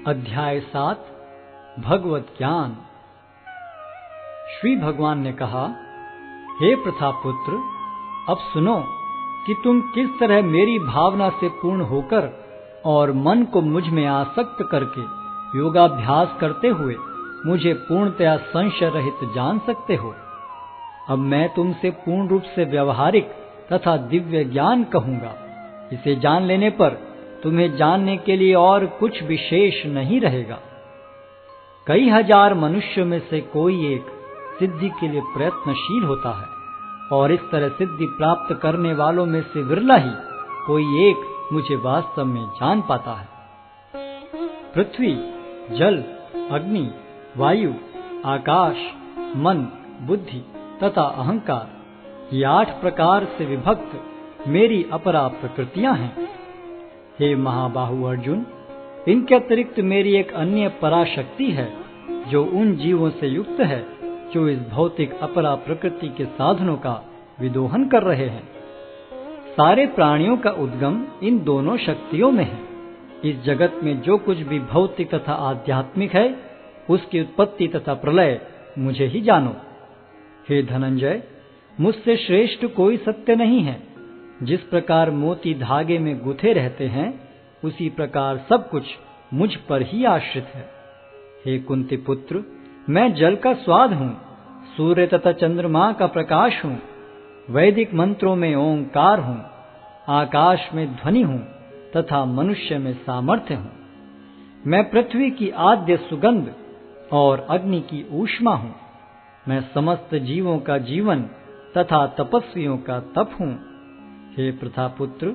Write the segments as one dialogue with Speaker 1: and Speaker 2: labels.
Speaker 1: अध्याय 7 भगवत ज्ञान। श्री भगवान ने कहा, हे प्रथापुत्र, अब सुनो कि तुम किस तरह मेरी भावना से पूर्ण होकर और मन को मुझ में आसक्त करके योगाभ्यास करते हुए मुझे पूर्णतया संशय रहित जान सकते हो। अब मैं तुमसे पूर्ण रूप से व्यवहारिक तथा दिव्य ज्ञान कहूंगा। इसे जान लेने पर तुम्हें जानने के लिए और कुछ विशेष नहीं रहेगा। कई हजार मनुष्यों में से कोई एक सिद्धि के लिए प्रयत्नशील होता है, और इस तरह सिद्धि प्राप्त करने वालों में से विरला ही कोई एक मुझे वास्तव में जान पाता है। पृथ्वी, जल, अग्नि, वायु, आकाश, मन, बुद्धि तथा अहंकार, ये 8 प्रकार से विभक्त मेरी अपरा प्रकृतियां हैं। हे महाबाहु अर्जुन, इनके अतिरिक्त मेरी एक अन्य पराशक्ति है जो उन जीवों से युक्त है जो इस भौतिक अपरा प्रकृति के साधनों का विदोहन कर रहे हैं। सारे प्राणियों का उद्गम इन दोनों शक्तियों में है। इस जगत में जो कुछ भी भौतिक तथा आध्यात्मिक है, उसकी उत्पत्ति तथा प्रलय मुझे ही जानो। हे धनंजय, मुझसे श्रेष्ठ कोई सत्य नहीं है। जिस प्रकार मोती धागे में गुथे रहते हैं, उसी प्रकार सब कुछ मुझ पर ही आश्रित है। हे कुंती पुत्र, मैं जल का स्वाद हूँ, सूर्य तथा चंद्रमा का प्रकाश हूँ, वैदिक मंत्रों में ओंकार हूँ, आकाश में ध्वनि हूँ तथा मनुष्य में सामर्थ्य हूँ। मैं पृथ्वी की आद्य सुगंध और अग्नि की ऊष्मा हूँ। मैं समस्त जीवों का जीवन तथा तपस्वियों का तप हूँ। हे प्रथापुत्र,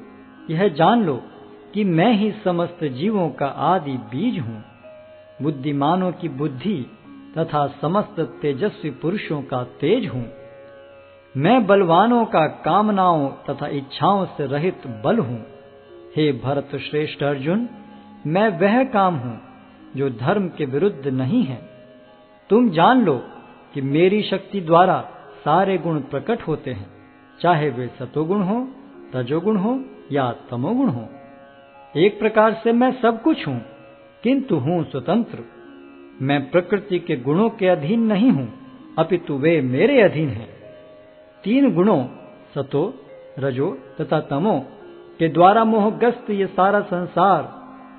Speaker 1: यह जान लो कि मैं ही समस्त जीवों का आदि बीज हूँ। बुद्धिमानों की बुद्धि तथा समस्त तेजस्वी पुरुषों का तेज हूँ। मैं बलवानों का कामनाओं तथा इच्छाओं से रहित बल हूँ। हे भरत श्रेष्ठ अर्जुन, मैं वह काम हूँ जो धर्म के विरुद्ध नहीं है। तुम जान लो कि मेरी शक्ति द्वारा सारे गुण प्रकट होते हैं, चाहे वे सतोगुण हो, रजोगुण हो या तमोगुण हो। एक प्रकार से मैं सब कुछ हूँ, किंतु हूँ स्वतंत्र। मैं प्रकृति के गुणों के अधीन नहीं हूँ, अपितु वे मेरे अधीन हैं। 3 गुणों सतो, रजो तथा तमो के द्वारा मोहग्रस्त ये सारा संसार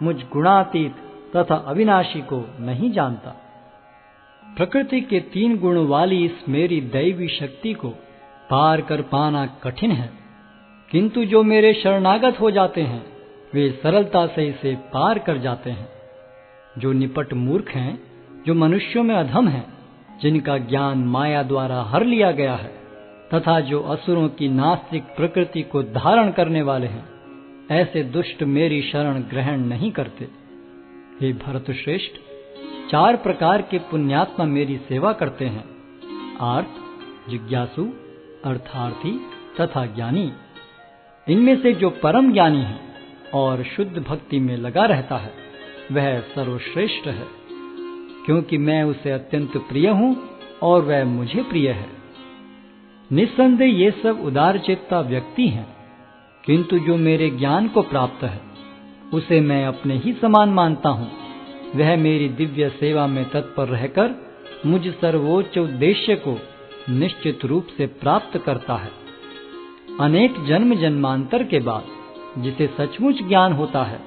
Speaker 1: मुझ गुणातीत तथा अविनाशी को नहीं जानता। प्रकृति के 3 गुण वाली इस मेरी दैवी शक्ति को पार कर पाना कठिन है, किंतु जो मेरे शरणागत हो जाते हैं वे सरलता से इसे पार कर जाते हैं। जो निपट मूर्ख हैं, जो मनुष्यों में अधम हैं, जिनका ज्ञान माया द्वारा हर लिया गया है, तथा जो असुरों की नास्तिक प्रकृति को धारण करने वाले हैं, ऐसे दुष्ट मेरी शरण ग्रहण नहीं करते। हे भरत श्रेष्ठ, 4 प्रकार के पुण्यात्मा मेरी सेवा करते हैं: आर्त, जिज्ञासु, अर्थार्थी तथा ज्ञानी। इनमें से जो परम ज्ञानी है और शुद्ध भक्ति में लगा रहता है, वह सर्वश्रेष्ठ है, क्योंकि मैं उसे अत्यंत प्रिय हूँ और वह मुझे प्रिय है। निस्संदेह ये सब उदारचेता व्यक्ति हैं, किंतु जो मेरे ज्ञान को प्राप्त है, उसे मैं अपने ही समान मानता हूँ। वह मेरी दिव्य सेवा में तत्पर रहकर मुझ सर्वोच्च उद्देश्य को निश्चित रूप से प्राप्त करता है। अनेक जन्म जन्मांतर के बाद जिसे सचमुच ज्ञान होता है,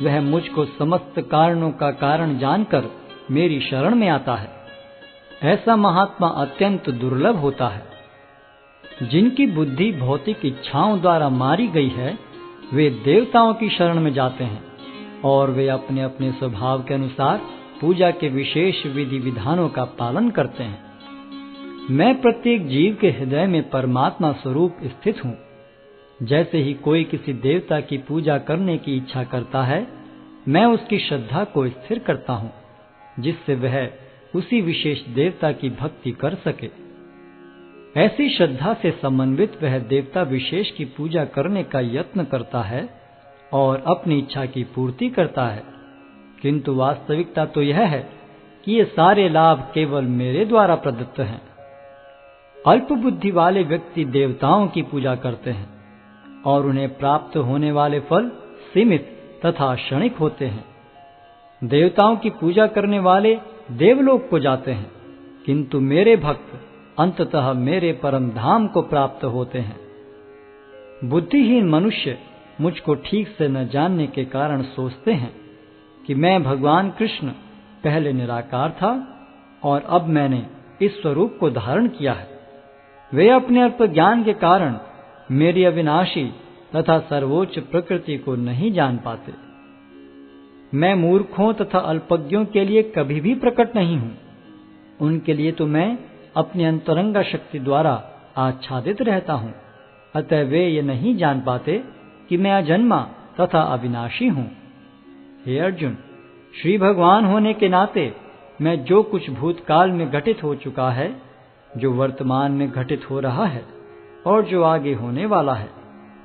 Speaker 1: वह मुझको समस्त कारणों का कारण जानकर मेरी शरण में आता है। ऐसा महात्मा अत्यंत दुर्लभ होता है। जिनकी बुद्धि भौतिक इच्छाओं द्वारा मारी गई है, वे देवताओं की शरण में जाते हैं, और वे अपने अपने स्वभाव के अनुसार पूजा के विशेष विधि विधानों का पालन करते हैं। मैं प्रत्येक जीव के हृदय में परमात्मा स्वरूप स्थित हूँ। जैसे ही कोई किसी देवता की पूजा करने की इच्छा करता है, मैं उसकी श्रद्धा को स्थिर करता हूँ, जिससे वह उसी विशेष देवता की भक्ति कर सके। ऐसी श्रद्धा से समन्वित वह देवता विशेष की पूजा करने का यत्न करता है और अपनी इच्छा की पूर्ति करता है, किंतु वास्तविकता तो यह है कि ये सारे लाभ केवल मेरे द्वारा प्रदत्त हैं। अल्प बुद्धि वाले व्यक्ति देवताओं की पूजा करते हैं, और उन्हें प्राप्त होने वाले फल सीमित तथा क्षणिक होते हैं। देवताओं की पूजा करने वाले देवलोक को जाते हैं, किंतु मेरे भक्त अंततः मेरे परम धाम को प्राप्त होते हैं। बुद्धिहीन मनुष्य मुझको ठीक से न जानने के कारण सोचते हैं कि मैं भगवान कृष्ण पहले निराकार था और अब मैंने इस स्वरूप को धारण किया है। वे अपने अल्प ज्ञान के कारण मेरी अविनाशी तथा सर्वोच्च प्रकृति को नहीं जान पाते। मैं मूर्खों तथा अल्पज्ञों के लिए कभी भी प्रकट नहीं हूं। उनके लिए तो मैं अपनी अंतरंगा शक्ति द्वारा आच्छादित रहता हूं। अतः वे ये नहीं जान पाते कि मैं अजन्मा तथा अविनाशी हूं। हे अर्जुन, श्री भगवान होने के नाते मैं जो कुछ भूतकाल में घटित हो चुका है, जो वर्तमान में घटित हो रहा है और जो आगे होने वाला है,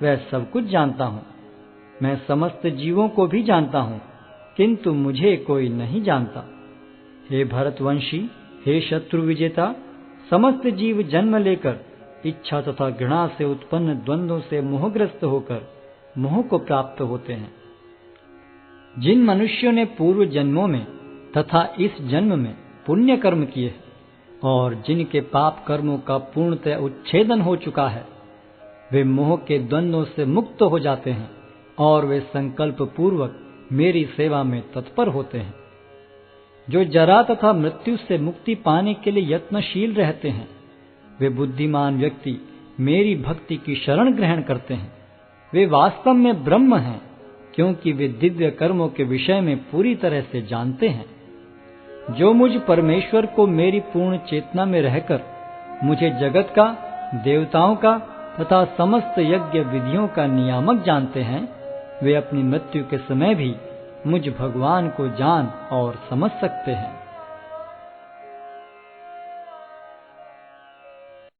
Speaker 1: वह सब कुछ जानता हूं। मैं समस्त जीवों को भी जानता हूं, किंतु मुझे कोई नहीं जानता। हे भरतवंशी, हे शत्रु विजेता, समस्त जीव जन्म लेकर इच्छा तथा घृणा से उत्पन्न द्वंद्वों से मोहग्रस्त होकर मोह को प्राप्त होते हैं। जिन मनुष्यों ने पूर्व जन्मों में तथा इस जन्म में पुण्य कर्म किए और जिनके पाप कर्मों का पूर्णतः उच्छेदन हो चुका है, वे मोह के द्वंद्वों से मुक्त हो जाते हैं और वे संकल्प पूर्वक मेरी सेवा में तत्पर होते हैं। जो जरा तथा मृत्यु से मुक्ति पाने के लिए यत्नशील रहते हैं, वे बुद्धिमान व्यक्ति मेरी भक्ति की शरण ग्रहण करते हैं। वे वास्तव में ब्रह्म हैं, क्योंकि वे दिव्य कर्मों के विषय में पूरी तरह से जानते हैं। जो मुझ परमेश्वर को मेरी पूर्ण चेतना में रहकर मुझे जगत का, देवताओं का तथा समस्त यज्ञ विधियों का नियामक जानते हैं, वे अपनी मृत्यु के समय भी मुझ भगवान को जान और समझ सकते हैं।